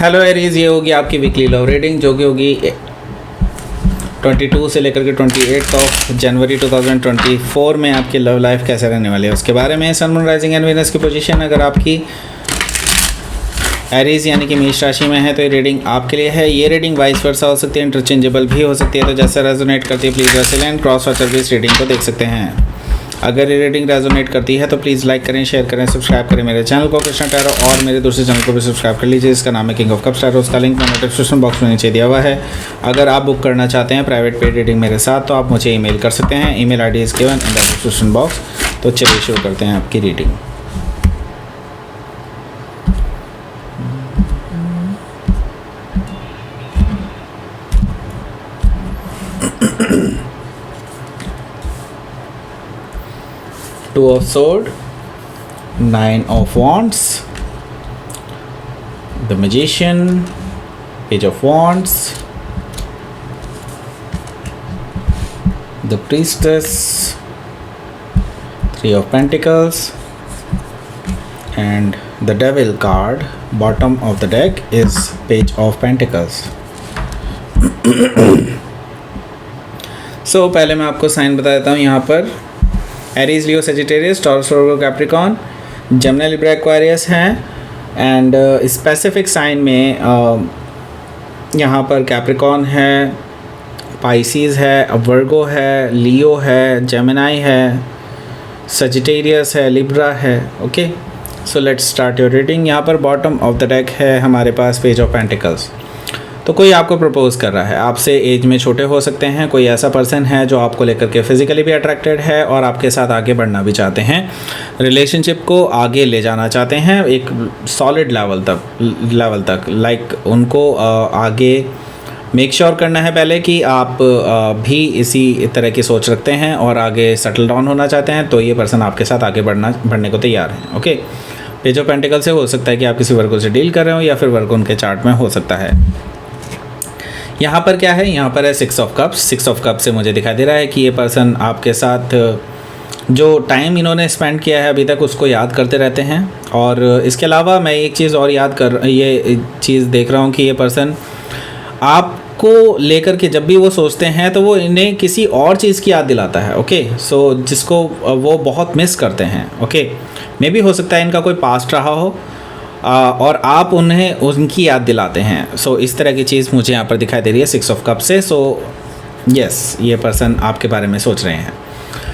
Hello Aries, ये होगी आपकी वीकली लव रीडिंग जो कि होगी 22 से लेकर के 28 ऑफ जनवरी 2024 में आपकी लव लाइफ कैसे रहने वाली है उसके बारे में। Sun moon rising and Venus की पोजीशन अगर आपकी एरीज यानी कि मेष राशि में है तो ये रीडिंग आपके लिए है। ये रीडिंग वाइस वर्सा हो सकती है, इंटरचेंजेबल भी हो सकती है, तो जैसे रेजोनेट करती है प्लीज़ वैसे लें। क्रॉस वाचर भी इस रीडिंग को देख सकते हैं। अगर ये रीडिंग रेजोनेट करती है तो प्लीज़ लाइक करें, शेयर करें, सब्सक्राइब करें मेरे चैनल को कृष्णा टैरो, और मेरे दूसरे चैनल को भी सब्सक्राइब कर लीजिए। इसका नाम है किंग ऑफ कप्स टैरो। उसका लिंक मैंने डिस्क्रिप्शन बॉक्स में नीचे दिया हुआ है। अगर आप बुक करना चाहते हैं प्राइवेट पेड रीडिंग मेरे साथ तो आप मुझे ईमेल कर सकते हैं। Email ID is given in the description box. तो चलिए शुरू करते हैं आपकी reading. Two of Swords, Nine of Wands, the Magician, Page of Wands, the Priestess, Three of Pentacles, and the Devil card. Bottom of the deck is Page of Pentacles. So पहले मैं आपको sign बता देता हूँ यहाँ पर। Aries, लियो, Sagittarius, taurus, वर्गो, Capricorn, Gemini, Libra, Aquarius हैं। And specific sign में यहाँ पर कैप्रिकॉन है, पाइसीज है, वर्गो है, लियो है, जेमिनी है, सेजिटेरियस है, लिब्रा है। Okay, so let's start your reading. यहाँ पर बॉटम ऑफ द डेक है हमारे पास पेज ऑफ पेंटिकल्स। तो कोई आपको प्रपोज़ कर रहा है, आपसे एज में छोटे हो सकते हैं। कोई ऐसा पर्सन है जो आपको लेकर के फिज़िकली भी अट्रैक्टेड है और आपके साथ आगे बढ़ना भी चाहते हैं, रिलेशनशिप को आगे ले जाना चाहते हैं एक सॉलिड लेवल तक। लाइक उनको आगे मेक श्योर करना है पहले कि आप भी इसी तरह की सोच रखते हैं और आगे सेटल डाउन होना चाहते हैं, तो ये पर्सन आपके साथ आगे बढ़ने को तैयार है। ओके, पेज ऑफ पेंटिकल से हो सकता है कि आप किसी वर्गो से डील कर रहे हो या फिर वर्गो उनके चार्ट में हो सकता है। यहाँ पर क्या है, यहाँ पर है six of cups. Six of cup से मुझे दिखाई दे रहा है कि ये पर्सन आपके साथ जो टाइम इन्होंने स्पेंड किया है अभी तक उसको याद करते रहते हैं। और इसके अलावा मैं एक चीज़ और ये चीज़ देख रहा हूँ कि ये पर्सन आपको लेकर के जब भी वो सोचते हैं तो वो इन्हें किसी और चीज़ की याद दिलाता है। ओके, सो जिसको वो बहुत मिस करते हैं। ओके, मे भी हो सकता है इनका कोई पास्ट रहा हो और आप उन्हें उनकी याद दिलाते हैं। सो इस तरह की चीज़ मुझे यहाँ पर दिखाई दे रही है सिक्स ऑफ कप से। सो यस, ये पर्सन आपके बारे में सोच रहे हैं।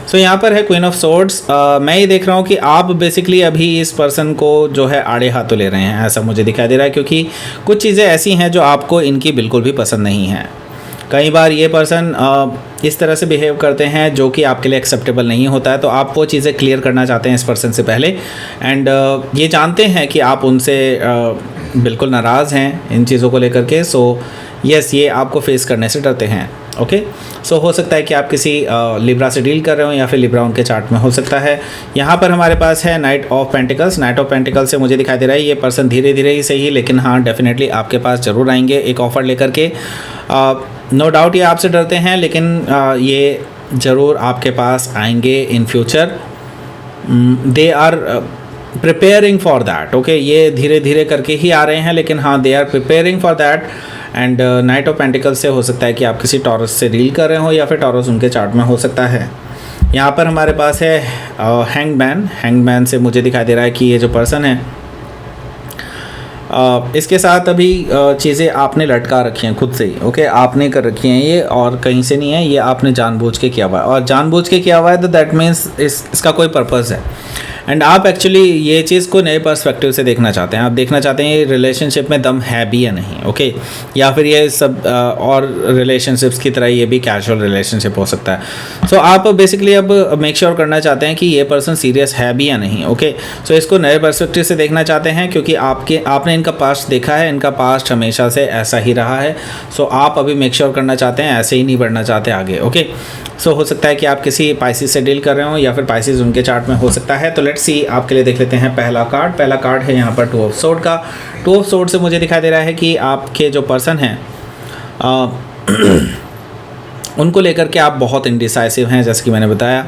सो यहाँ पर है क्वीन ऑफ सोर्ड्स। मैं ये देख रहा हूँ कि आप बेसिकली अभी इस पर्सन को जो है आड़े हाथों ले रहे हैं, ऐसा मुझे दिखाई दे रहा है, क्योंकि कुछ चीज़ें ऐसी हैं जो आपको इनकी बिल्कुल भी पसंद नहीं हैं। कई बार ये पर्सन इस तरह से बिहेव करते हैं जो कि आपके लिए एक्सेप्टेबल नहीं होता है, तो आप वो चीज़ें क्लियर करना चाहते हैं इस पर्सन से पहले। एंड ये जानते हैं कि आप उनसे बिल्कुल नाराज़ हैं इन चीज़ों को लेकर के। सो यस, ये आपको फेस करने से डरते हैं। ओके, सो हो सकता है कि आप किसी लिब्रा से डील कर रहे हो या फिर लिब्रा उनके चार्ट में हो सकता है। यहाँ पर हमारे पास है night of pentacles. Night of pentacles से मुझे दिखाई दे रहा है ये पर्सन धीरे धीरे ही सही, लेकिन हाँ डेफिनेटली आपके पास ज़रूर आएंगे एक ऑफ़र लेकर के। नो डाउट ये आपसे डरते हैं, लेकिन ये ज़रूर आपके पास आएंगे in future. They are preparing for that. Okay, ये धीरे धीरे करके ही आ रहे हैं, लेकिन हाँ they are preparing for that. And knight of pentacles से हो सकता है कि आप किसी टॉरस से डील कर रहे हो या फिर टॉरस उनके चार्ट में हो सकता है। यहाँ पर हमारे पास है हैंगमैन। हैंगमैन से मुझे दिखाई दे रहा है कि ये जो पर्सन है इसके साथ अभी चीज़ें आपने लटका रखी हैं खुद से ही। ओके, आपने कर रखी हैं ये, और कहीं से नहीं है, ये आपने जानबूझ के किया हुआ है। और जानबूझ के किया हुआ है तो दैट मीन्स इसका कोई पर्पस है। एंड आप एक्चुअली ये चीज़ को नए पर्सपेक्टिव से देखना चाहते हैं। आप देखना चाहते हैं ये रिलेशनशिप में दम है भी या नहीं। ओके, या फिर ये सब और रिलेशनशिप्स की तरह ये भी कैजुअल रिलेशनशिप हो सकता है। सो आप बेसिकली अब मेक श्योर करना चाहते हैं कि ये पर्सन सीरियस है भी या नहीं। ओके, सो इसको नए पर्सपेक्टिव से देखना चाहते हैं, क्योंकि आपने इनका पास्ट देखा है, इनका पास्ट हमेशा से ऐसा ही रहा है। सो आप अभी मेक श्योर करना चाहते हैं, ऐसे ही नहीं बढ़ना चाहते आगे। ओके, सो हो सकता है कि आप किसी पाइसिस से डील कर रहे हो या फिर पाइसिस उनके चार्ट में हो सकता है। तो लेट्स सी, आपके लिए देख लेते हैं पहला कार्ड। पहला कार्ड है यहाँ पर टू ऑफ सोर्ड का। टू ऑफ सोर्ड से मुझे दिखाई दे रहा है कि आपके जो पर्सन हैं उनको लेकर के आप बहुत इंडिसाइसिव हैं, जैसे कि मैंने बताया।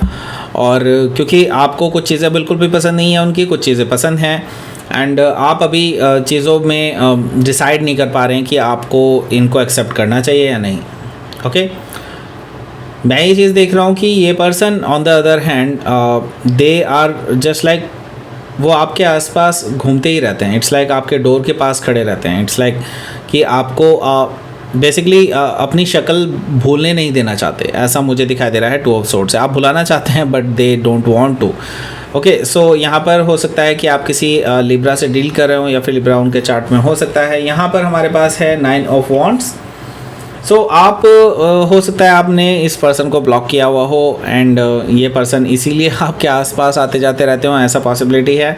और क्योंकि आपको कुछ चीज़ें बिल्कुल भी पसंद नहीं है उनकी, कुछ चीज़ें पसंद हैं। एंड आप अभी चीज़ों में डिसाइड नहीं कर पा रहे हैं कि आपको इनको एक्सेप्ट करना चाहिए या नहीं। ओके, मैं ये चीज़ देख रहा हूँ कि ये person on the other hand they are just like, वो आपके आसपास घूमते ही रहते हैं। इट्स लाइक आपके डोर के पास खड़े रहते हैं। इट्स लाइक कि आपको बेसिकली अपनी शक्ल भूलने नहीं देना चाहते, ऐसा मुझे दिखाई दे रहा है 2 ऑफ सोर्ड्स से। आप भुलाना चाहते हैं but they don't want to. Okay, so यहाँ पर हो सकता है कि आप किसी लिब्रा से डील कर रहे हो या फिर लिब्रा उनके चार्ट में हो सकता है। यहाँ पर हमारे पास है 9 ऑफ वॉन्ड्स। सो आप हो सकता है आपने इस पर्सन को ब्लॉक किया हुआ हो एंड ये पर्सन इसीलिए आपके आसपास आते जाते रहते हो, ऐसा पॉसिबिलिटी है।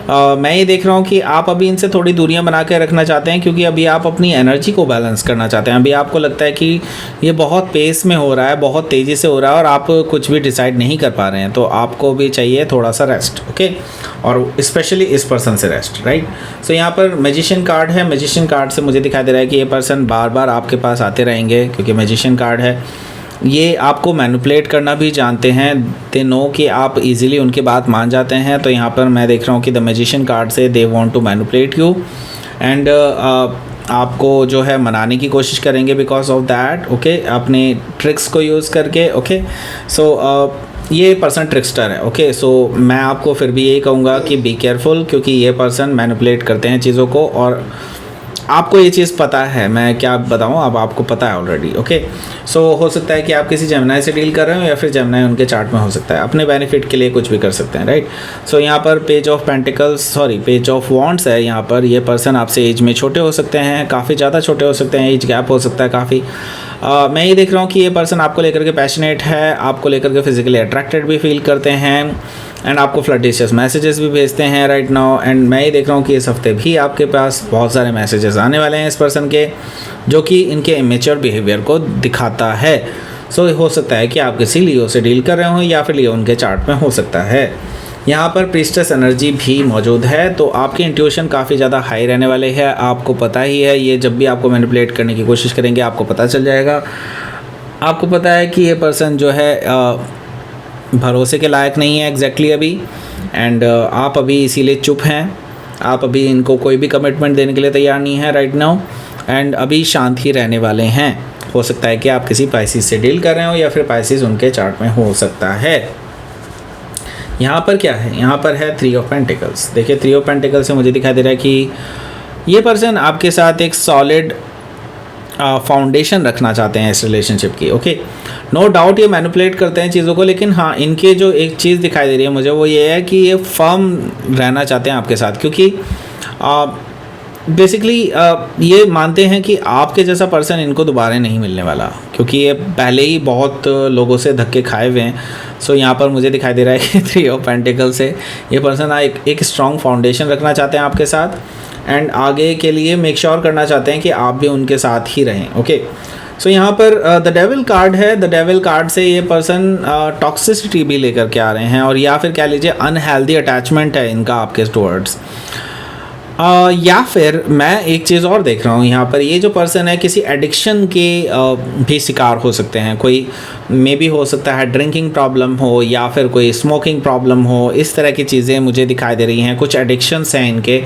मैं ये देख रहा हूँ कि आप अभी इनसे थोड़ी दूरियां बना के रखना चाहते हैं, क्योंकि अभी आप अपनी एनर्जी को बैलेंस करना चाहते हैं। अभी आपको लगता है कि ये बहुत पेस में हो रहा है, बहुत तेज़ी से हो रहा है और आप कुछ भी डिसाइड नहीं कर पा रहे हैं, तो आपको भी चाहिए थोड़ा सा रेस्ट। ओके, और स्पेशली इस पर्सन से रेस्ट, राइट। सो यहाँ पर मैजिशियन कार्ड है। मैजिशियन कार्ड से मुझे दिखाई दे रहा है कि ये पर्सन बार बार आपके पास आते रहेंगे, क्योंकि मैजिशियन कार्ड है। ये आपको मैनिपुलेट करना भी जानते हैं। दे नो कि आप इजीली उनकी बात मान जाते हैं। तो यहाँ पर मैं देख रहा हूँ कि द मैजिशियन कार्ड से they want to manipulate you and आपको जो है मनाने की कोशिश करेंगे बिकॉज ऑफ दैट। ओके, अपने ट्रिक्स को यूज़ करके। ओके, सो ये पर्सन ट्रिक्स्टर है। ओके, सो मैं आपको फिर भी यही कहूँगा कि बी केयरफुल, क्योंकि ये पर्सन मैनिपुलेट करते हैं चीज़ों को और आपको ये चीज़ पता है। मैं क्या बताऊँ, अब आपको पता है ऑलरेडी। ओके, सो हो सकता है कि आप किसी जेमिनाई से डील कर रहे हो या फिर जेमिनाई उनके चार्ट में हो सकता है। अपने बेनिफिट के लिए कुछ भी कर सकते हैं, राइट। सो यहाँ पर पेज ऑफ वॉन्ड्स है। यहाँ पर ये पर्सन आपसे एज में छोटे हो सकते हैं, काफ़ी ज़्यादा छोटे हो सकते हैं, एज गैप हो सकता है काफ़ी। मैं ये देख रहा हूँ कि ये पर्सन आपको लेकर के पैशनेट है, आपको लेकर के फिजिकली अट्रैक्टेड भी फील करते हैं एंड आपको फ्लर्टिशियस मैसेजेस भी भेजते हैं राइट नाउ। एंड मैं ये देख रहा हूँ कि इस हफ्ते भी आपके पास बहुत सारे मैसेजेस आने वाले हैं इस पर्सन के, जो कि इनके इमेच्योर बिहेवियर को दिखाता है। सो हो सकता है कि आप किसी लियो से डील कर रहे हो या फिर लियो उनके चार्ट में हो सकता है। यहाँ पर प्रीस्टेस एनर्जी भी मौजूद है, तो आपकी इंट्यूशन काफ़ी ज़्यादा हाई रहने वाले है। आपको पता ही है, ये जब भी आपको मैनिपुलेट करने की कोशिश करेंगे आपको पता चल जाएगा। आपको पता है कि ये पर्सन जो है भरोसे के लायक नहीं है एग्जैक्टली अभी, एंड आप अभी इसीलिए चुप हैं। आप अभी इनको कोई भी कमिटमेंट देने के लिए तैयार नहीं है राइट नाउ, एंड अभी शांत ही रहने वाले हैं। हो सकता है कि आप किसी पाइसिस से डील कर रहे हो या फिर पाइसिस उनके चार्ट में हो सकता है। यहाँ पर क्या है, यहाँ पर है 3 ऑफ पेंटिकल्स। देखिए 3 ऑफ पेंटिकल्स से मुझे दिखाई दे रहा है कि ये पर्सन आपके साथ एक सॉलिड फाउंडेशन रखना चाहते हैं इस रिलेशनशिप की। ओके, नो डाउट ये मैनिपुलेट करते हैं चीज़ों को, लेकिन हाँ इनके जो एक चीज़ दिखाई दे रही है मुझे वो ये है कि ये फर्म रहना चाहते हैं आपके साथ, क्योंकि बेसिकली ये मानते हैं कि आपके जैसा पर्सन इनको दोबारा नहीं मिलने वाला, क्योंकि ये पहले ही बहुत लोगों से धक्के खाए हुए हैं। सो यहाँ पर मुझे दिखाई दे रहा है कि 3 ऑफ पेंटिकल से ये पर्सन एक स्ट्रॉन्ग फाउंडेशन रखना चाहते हैं आपके साथ, एंड आगे के लिए मेक श्योर करना चाहते हैं कि आप भी उनके साथ ही रहें। ओके, सो यहाँ पर द डेविल कार्ड है। द डेविल कार्ड से ये पर्सन टॉक्सिसिटी भी लेकर के आ रहे हैं, और या फिर कह लीजिए अनहेल्दी अटैचमेंट है इनका आपके टुवर्ड्स। या फिर मैं एक चीज़ और देख रहा हूँ यहाँ पर, ये जो पर्सन है किसी एडिक्शन के भी शिकार हो सकते हैं। कोई मे बी हो सकता है ड्रिंकिंग प्रॉब्लम हो या फिर कोई स्मोकिंग प्रॉब्लम हो, इस तरह की चीज़ें मुझे दिखाई दे रही हैं। कुछ एडिक्शंस हैं इनके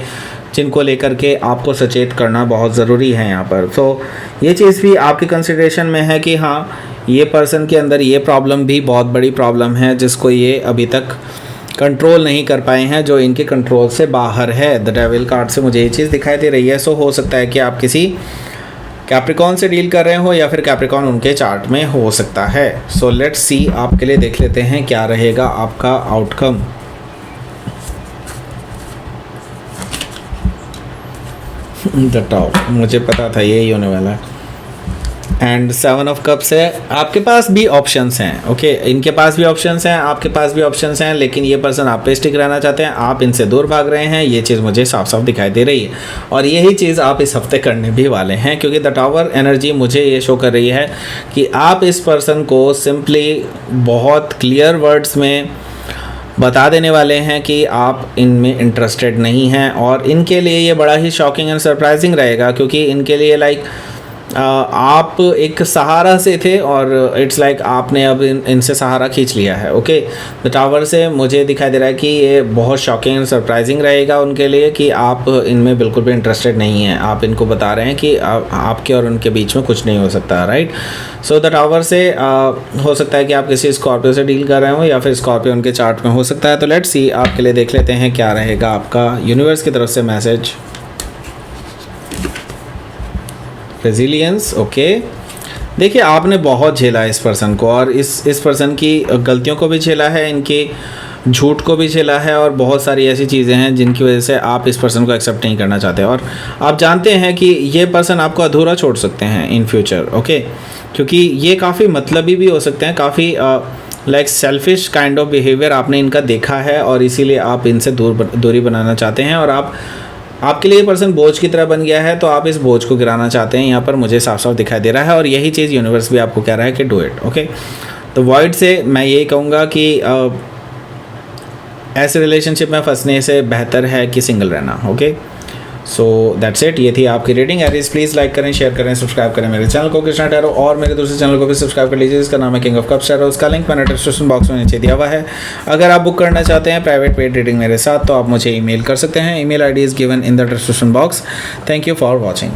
जिनको लेकर के आपको सचेत करना बहुत ज़रूरी है यहाँ पर। तो ये चीज़ भी आपके कंसिडरेशन में है कि हाँ ये पर्सन के अंदर ये प्रॉब्लम भी बहुत बड़ी प्रॉब्लम है जिसको ये अभी तक कंट्रोल नहीं कर पाए हैं, जो इनके कंट्रोल से बाहर है। द डेविल कार्ड से मुझे ये चीज़ दिखाई दे रही है। सो हो सकता है कि आप किसी कैप्रिकॉन से डील कर रहे हो या फिर कैप्रिकॉन उनके चार्ट में हो सकता है। सो लेट्स सी, आपके लिए देख लेते हैं क्या रहेगा आपका आउटकम। द टॉप, मुझे पता था यही होने वाला है। एंड 7 ऑफ कप्स है। आपके पास भी ऑप्शंस हैं। ओके, इनके पास भी ऑप्शंस हैं, आपके पास भी ऑप्शंस हैं, लेकिन ये पर्सन आप पे स्टिक रहना चाहते हैं, आप इनसे दूर भाग रहे हैं। ये चीज़ मुझे साफ साफ दिखाई दे रही है, और यही चीज़ आप इस हफ्ते करने भी वाले हैं, क्योंकि द टावर एनर्जी मुझे ये शो कर रही है कि आप इस पर्सन को सिंपली बहुत क्लियर वर्ड्स में बता देने वाले हैं कि आप इनमें इंटरेस्टेड नहीं हैं। और इनके लिए ये बड़ा ही शॉकिंग एंड सरप्राइजिंग रहेगा, क्योंकि इनके लिए लाइक आप एक सहारा से थे और इट्स लाइक आपने अब इनसे सहारा खींच लिया है। ओके, द टावर से मुझे दिखाई दे रहा है कि ये बहुत शॉकिंग एंड सरप्राइजिंग रहेगा उनके लिए कि आप इनमें बिल्कुल भी इंटरेस्टेड नहीं हैं। आप इनको बता रहे हैं कि आपके और उनके बीच में कुछ नहीं हो सकता, राइट। सो द टावर से हो सकता है कि आप किसी स्कॉर्पियो से डील कर रहे हो या फिर स्कॉर्पियो उनके चार्ट में हो सकता है। तो लेट्स सी, आपके लिए देख लेते हैं क्या रहेगा आपका यूनिवर्स की तरफ से मैसेज। Resilience, okay. देखिए, आपने बहुत झेला है इस पर्सन को, और इस पर्सन की गलतियों को भी झेला है, इनकी झूठ को भी झेला है, और बहुत सारी ऐसी चीज़ें हैं जिनकी वजह से आप इस पर्सन को एक्सेप्ट नहीं करना चाहते। और आप जानते हैं कि ये पर्सन आपको अधूरा छोड़ सकते हैं इन फ्यूचर, ओके, क्योंकि ये काफ़ी मतलबी भी हो सकते हैं, काफ़ी like selfish kind of behaviour आपने इनका देखा है, और इसीलिए आप इनसे दूरी बनाना चाहते हैं। और आपके लिए पर्सन बोझ की तरह बन गया है, तो आप इस बोझ को गिराना चाहते हैं, यहाँ पर मुझे साफ साफ दिखाई दे रहा है। और यही चीज़ यूनिवर्स भी आपको कह रहा है कि डू इट, ओके। तो वॉइड से मैं यही कहूँगा कि ऐसे रिलेशनशिप में फंसने से बेहतर है कि सिंगल रहना, ओके। सो दैट्स इट, ये थी आपकी रीडिंग। एरीज प्लीज़ लाइक करें, शेयर करें, सब्सक्राइब करें मेरे चैनल को कृष्णा टैरो, और मेरे दूसरे चैनल को भी सब्सक्राइब कर लीजिए, जिसका नाम है किंग ऑफ कप्स टैरो। उसका लिंक मैंने डिस्क्रिप्शन बॉक्स में नीचे दिया हुआ है। अगर आप बुक करना चाहते हैं प्राइवेट पेड रीडिंग मेरे साथ, तो आप मुझे ईमेल कर सकते हैं। Email ID is given in the description box. Thank you for watching.